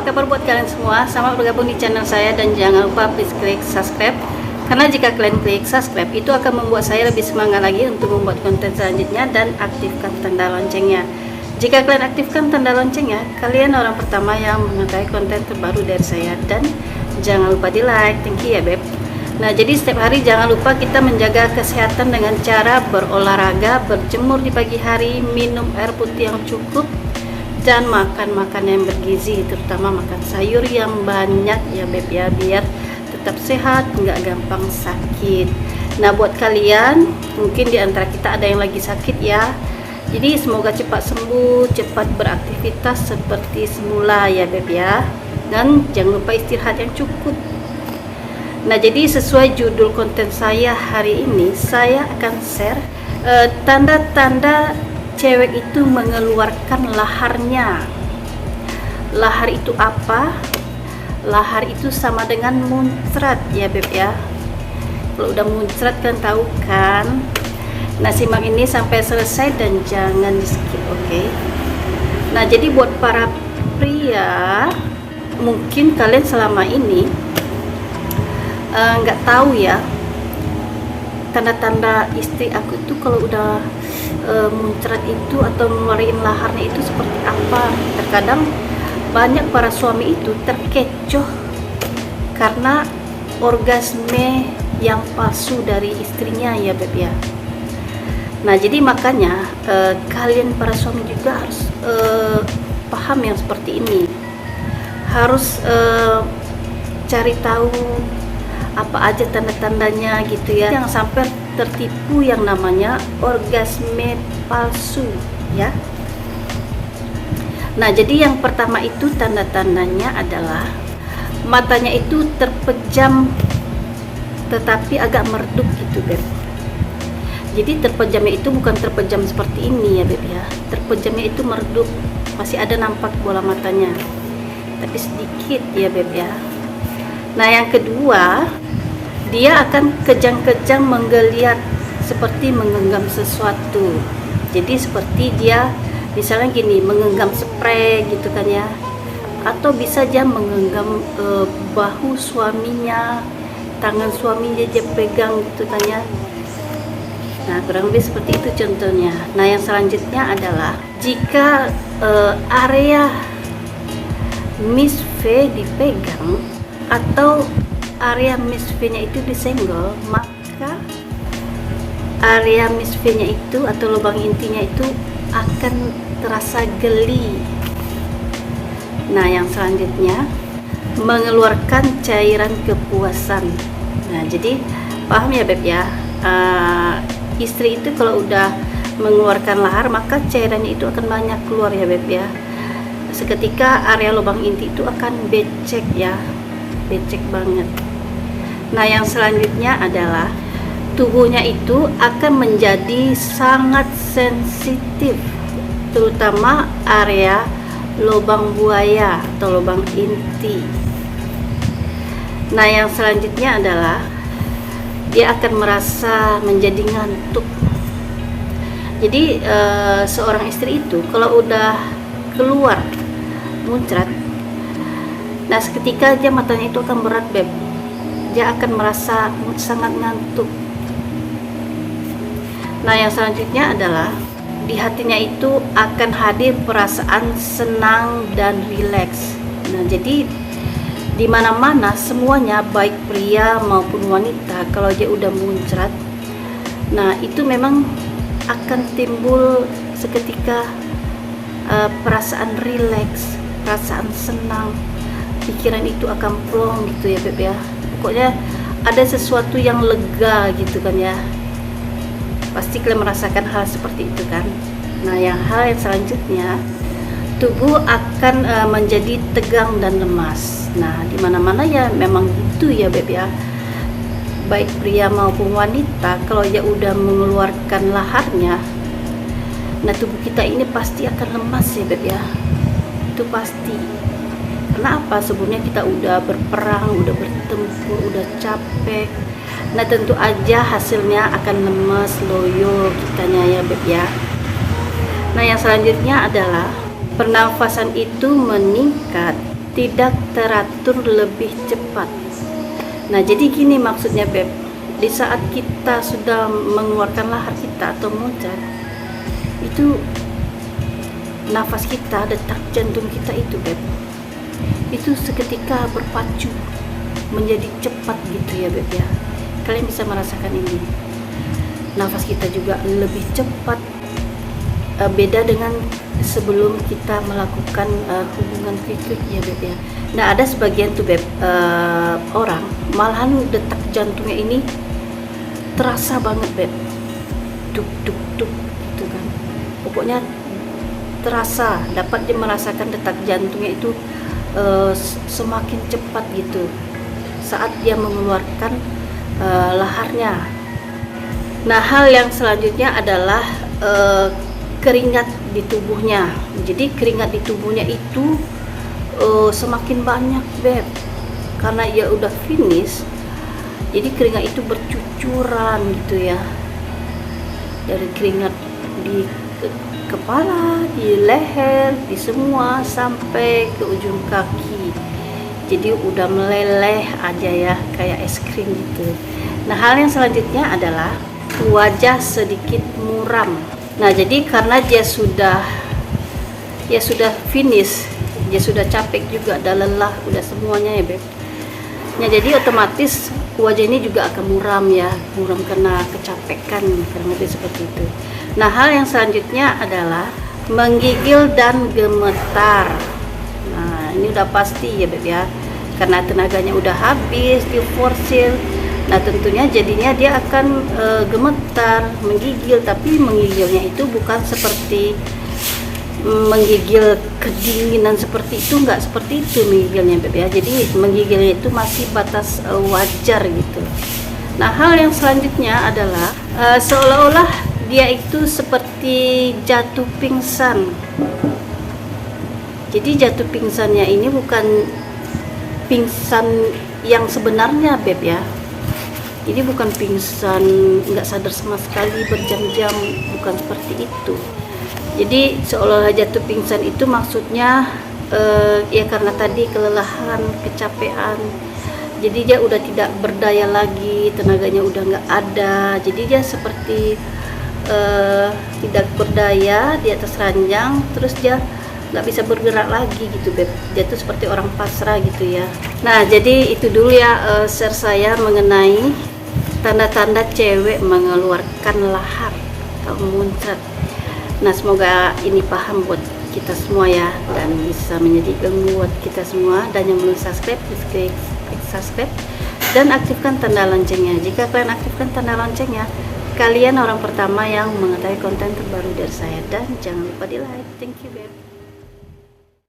kabar buat kalian semua? Selamat bergabung di channel saya dan jangan lupa please klik subscribe. Karena jika kalian klik subscribe itu akan membuat saya lebih semangat lagi untuk membuat konten selanjutnya dan aktifkan tanda loncengnya. Jika kalian aktifkan tanda loncengnya, kalian orang pertama yang mengetahui konten terbaru dari saya. Dan jangan lupa di like, thank you ya beb. Nah, jadi setiap hari jangan lupa kita menjaga kesehatan dengan cara berolahraga, berjemur di pagi hari, minum air putih yang cukup, dan makan makanan yang bergizi, terutama makan sayur yang banyak ya beb ya, biar tetap sehat, nggak gampang sakit. Nah, buat kalian mungkin di antara kita ada yang lagi sakit ya, jadi semoga cepat sembuh, cepat beraktivitas seperti semula ya beb ya, dan jangan lupa istirahat yang cukup. Nah, jadi sesuai judul konten saya hari ini, saya akan share tanda-tanda cewek itu mengeluarkan laharnya. Lahar itu apa? Lahar itu sama dengan muncrat ya beb ya. Kalau udah muncrat kan tahu kan. Nah, simak ini sampai selesai dan jangan di skip, oke? Nah, jadi buat para pria, mungkin kalian selama ini nggak tahu ya tanda-tanda istri aku itu kalau udah muncrat itu atau ngeluarin laharnya itu seperti apa. Terkadang banyak para suami itu terkecoh karena orgasme yang palsu dari istrinya ya beb ya. Nah, jadi makanya kalian para suami juga harus paham yang seperti ini, harus cari tahu apa aja tanda-tandanya gitu ya, jangan sampai tertipu yang namanya orgasme palsu ya. Nah, jadi yang pertama itu tanda-tandanya adalah matanya itu terpejam tetapi agak meredup gitu beb. Jadi terpejamnya itu bukan terpejam seperti ini ya beb ya, terpejamnya itu meredup, masih ada nampak bola matanya tapi sedikit ya beb ya. Nah, yang kedua, dia akan kejang-kejang menggeliat seperti menggenggam sesuatu. Jadi seperti dia misalnya gini, menggenggam spray gitu kan ya, atau bisa dia menggenggam bahu suaminya, tangan suaminya dia pegang gitu kan ya. Nah, kurang lebih seperti itu contohnya. Nah, yang selanjutnya adalah jika area Miss V dipegang atau area Miss V-nya itu disenggol, maka area Miss V-nya itu atau lubang intinya itu akan terasa geli. Nah, yang selanjutnya mengeluarkan cairan kepuasan. Nah, jadi paham ya beb ya, istri itu kalau udah mengeluarkan lahar maka cairannya itu akan banyak keluar ya beb ya. Seketika area lubang inti itu akan becek ya, becek banget. Nah, yang selanjutnya adalah tubuhnya itu akan menjadi sangat sensitif, terutama area lubang buaya atau lubang inti. Nah, yang selanjutnya adalah dia akan merasa menjadi ngantuk. Jadi seorang istri itu kalau udah keluar muncrat, nah seketika aja matanya itu akan berat beb, dia akan merasa sangat ngantuk. Nah, yang selanjutnya adalah di hatinya itu akan hadir perasaan senang dan rileks. Nah, jadi di mana-mana semuanya baik pria maupun wanita kalau dia udah muncrat, nah itu memang akan timbul seketika perasaan rileks, perasaan senang, pikiran itu akan plong gitu ya beb ya. Pokoknya ada sesuatu yang lega gitu kan ya. Pasti kalian merasakan hal seperti itu kan. Nah, hal yang selanjutnya, tubuh akan menjadi tegang dan lemas. Nah, di mana-mana ya memang gitu ya beb ya. Baik pria maupun wanita kalau dia udah mengeluarkan laharnya, nah tubuh kita ini pasti akan lemas ya beb ya. Itu pasti. Kenapa? Sebelumnya kita udah berperang, udah bertempur, udah capek. Nah, tentu aja hasilnya akan lemas, loyo kitanya ya beb ya. Nah, yang selanjutnya adalah pernafasan itu meningkat, tidak teratur lebih cepat. Nah, jadi gini maksudnya Beb, di saat kita sudah mengeluarkan lahar kita atau muncrat, itu nafas kita, detak jantung kita itu Beb, itu seketika berpacu menjadi cepat gitu ya Beb ya. Kalian bisa merasakan ini, nafas kita juga lebih cepat, beda dengan sebelum kita melakukan hubungan quick ya Beb ya. Nah, ada sebagian tuh Beb, orang malahan detak jantungnya ini terasa banget Beb, duk duk duk gitu kan, pokoknya terasa, dapat dia merasakan detak jantungnya itu semakin cepat gitu saat dia mengeluarkan laharnya. Nah, hal yang selanjutnya adalah keringat di tubuhnya. Jadi keringat di tubuhnya itu semakin banyak Beb, karena ia udah finish, jadi keringat itu bercucuran gitu ya, dari keringat di kepala, di leher, di semua sampai ke ujung kaki. Jadi udah meleleh aja ya, kayak es krim gitu. Nah, hal yang selanjutnya adalah wajah sedikit muram. Nah, jadi karena dia sudah finish, dia sudah capek juga, udah lelah, udah semuanya ya Beb. Nah, jadi otomatis wajah ini juga akan muram ya, muram karena kecapekan, kurang lebih seperti itu. Nah, hal yang selanjutnya adalah menggigil dan gemetar. Nah, ini udah pasti ya Beb ya, karena tenaganya udah habis diforsir. Nah, tentunya jadinya dia akan gemetar, menggigil, tapi menggigilnya itu bukan seperti menggigil kedinginan seperti itu, enggak seperti itu menggigilnya Beb ya. Jadi menggigilnya itu masih batas wajar gitu. Nah, hal yang selanjutnya adalah seolah-olah dia itu seperti jatuh pingsan. Jadi jatuh pingsannya ini bukan pingsan yang sebenarnya Beb ya. Ini bukan pingsan nggak sadar sama sekali berjam-jam, bukan seperti itu. Jadi seolah-olah jatuh pingsan itu maksudnya ya karena tadi kelelahan, kecapean. Jadi dia udah tidak berdaya lagi, tenaganya udah nggak ada. Jadi dia seperti tidak berdaya di atas ranjang, terus dia nggak bisa bergerak lagi gitu Beb. Dia tuh seperti orang pasrah gitu ya. Nah, jadi itu dulu ya share saya mengenai tanda-tanda cewek mengeluarkan lahar atau muncrat. Nah, semoga ini paham buat kita semua ya, dan bisa menjadi ilmu buat kita semua. Dan yang belum subscribe, klik subscribe dan aktifkan tanda loncengnya. Jika kalian aktifkan tanda loncengnya, kalian orang pertama yang mengetahui konten terbaru dari saya. Dan jangan lupa di like. Thank you Beb.